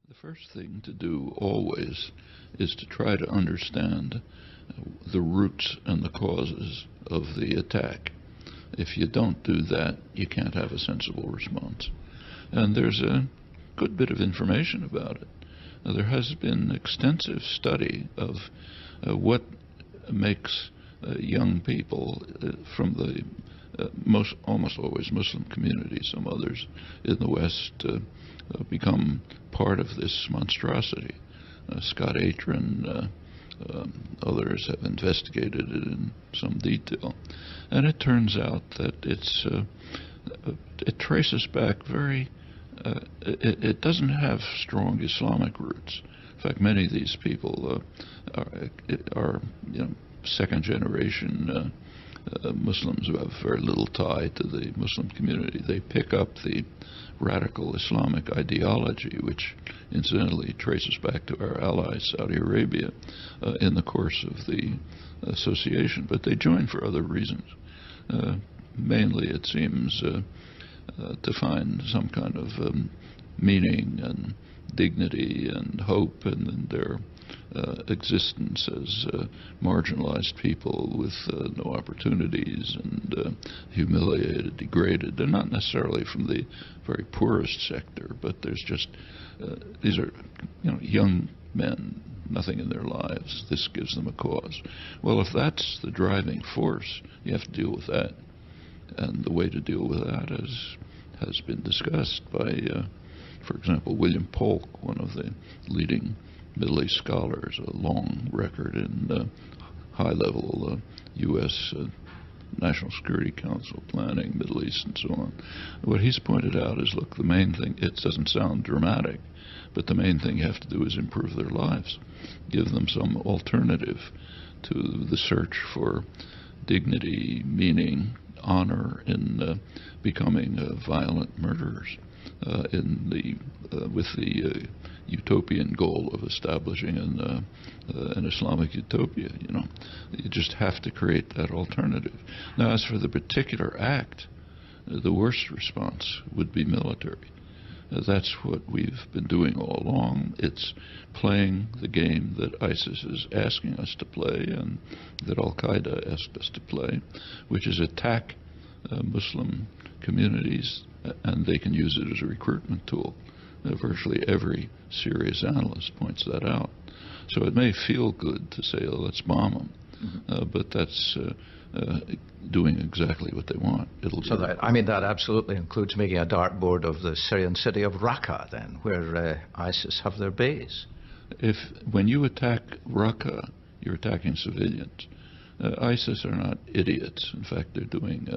The first thing to do always is to try to understand the roots and the causes of the attack. If you don't do that, you can't have a sensible response. And there's a good bit of information about it. There has been extensive study of what makes young people from the almost always Muslim communities, some others in the West, become part of this monstrosity. Scott Atran, others have investigated it in some detail, and it turns out that it traces back it doesn't have strong Islamic roots. In fact, many of these people are second generation Muslims who have very little tie to the Muslim community. They pick up the radical Islamic ideology, which incidentally traces back to our ally Saudi Arabia in the course of the association, but they join for other reasons. Mainly, it seems, to find some kind of meaning and dignity and hope in their existence as marginalized people with no opportunities and humiliated, degraded. They're not necessarily from the very poorest sector, but there's just these are young men, nothing in their lives. This gives them a cause. Well, if that's the driving force, you have to deal with that. And the way to deal with that has been discussed by, for example, William Polk, one of the leading Middle East scholars, a long record in high-level U.S. National Security Council planning, Middle East, and so on. What he's pointed out is, look, the main thing, it doesn't sound dramatic, but the main thing you have to do is improve their lives, give them some alternative to the search for dignity, meaning, honor in becoming violent murderers with the utopian goal of establishing an Islamic utopia. You just have to create that alternative. Now, as for the particular act, the worst response would be military. That's what we've been doing all along. It's playing the game that ISIS is asking us to play and that Al-Qaeda asked us to play, which is attack Muslim communities, and they can use it as a recruitment tool. Virtually every serious analyst points that out. So it may feel good to say, oh, let's bomb them, but that's doing exactly what they want. That absolutely includes making a dartboard of the Syrian city of Raqqa, then, where ISIS have their base. When you attack Raqqa, you're attacking civilians. ISIS are not idiots. In fact, they're doing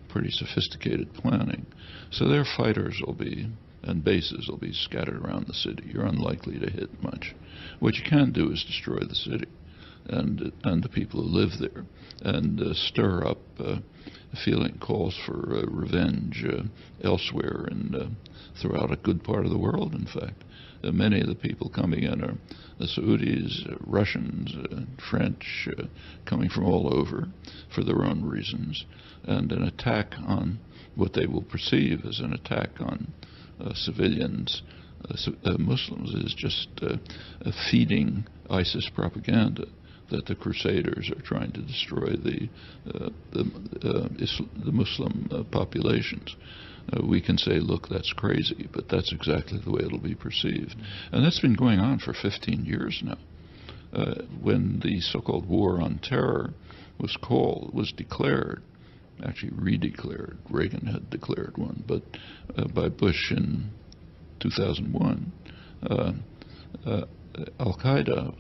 pretty sophisticated planning. So their fighters and bases will be scattered around the city. You're unlikely to hit much. What you can do is destroy the city and the people who live there, and stir up calls for revenge elsewhere and throughout a good part of the world, in fact. Many of the people coming in are the Saudis, Russians, French, coming from all over for their own reasons, and an attack on what they will perceive as an attack on civilians, Muslims, is just feeding ISIS propaganda that the Crusaders are trying to destroy the Muslim populations. We can say, look, that's crazy, but that's exactly the way it'll be perceived. And that's been going on for 15 years now. When the so-called war on terror was declared, actually redeclared, Reagan had declared one, but by Bush in 2001, Al-Qaeda,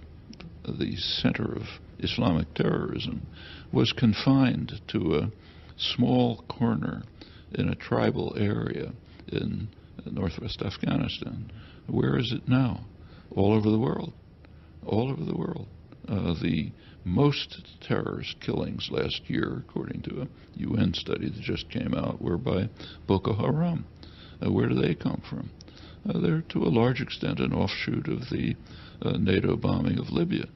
the center of Islamic terrorism, was confined to a small corner in a tribal area in northwest Afghanistan. Where is it now? All over the world. All over the world. The most terrorist killings last year, according to a UN study that just came out, were by Boko Haram. Where do they come from? They're to a large extent an offshoot of the NATO bombing of Libya,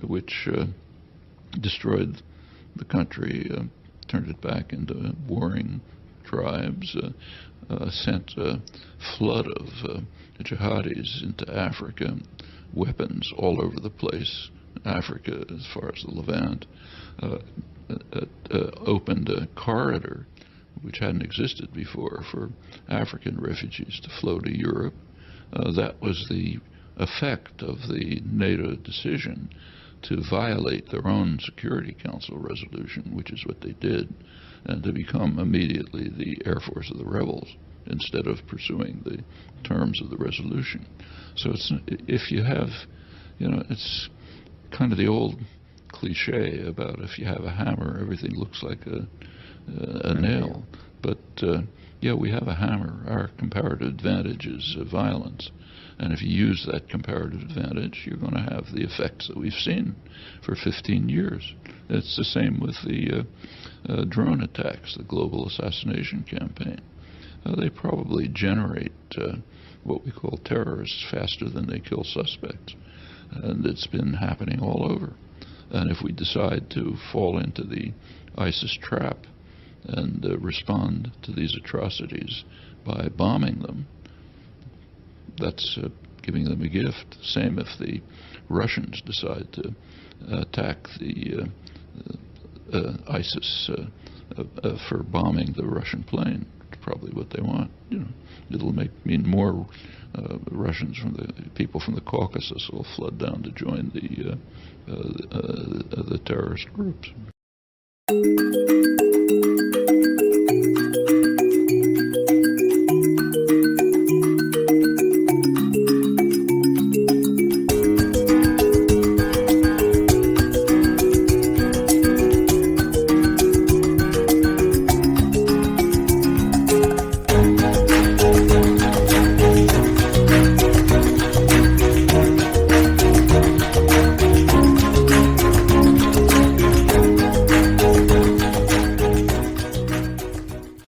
which destroyed the country, turned it back into warring tribes, sent a flood of jihadis into Africa, weapons all over the place, Africa as far as the Levant, opened a corridor which hadn't existed before for African refugees to flow to Europe. That was the effect of the NATO decision to violate their own Security Council resolution, which is what they did, and to become immediately the Air Force of the rebels instead of pursuing the terms of the resolution. So if you have, it's kind of the old cliche about if you have a hammer, everything looks like a nail. But yeah, we have a hammer. Our comparative advantage is violence. And if you use that comparative advantage, you're going to have the effects that we've seen for 15 years. It's the same with the drone attacks, the global assassination campaign. They probably generate what we call terrorists faster than they kill suspects. And it's been happening all over. And if we decide to fall into the ISIS trap and respond to these atrocities by bombing them, that's giving them a gift. Same if the Russians decide to attack the ISIS for bombing the Russian plane. It's probably what they want. It'll mean more Russians people from the Caucasus will flood down to join the terrorist groups.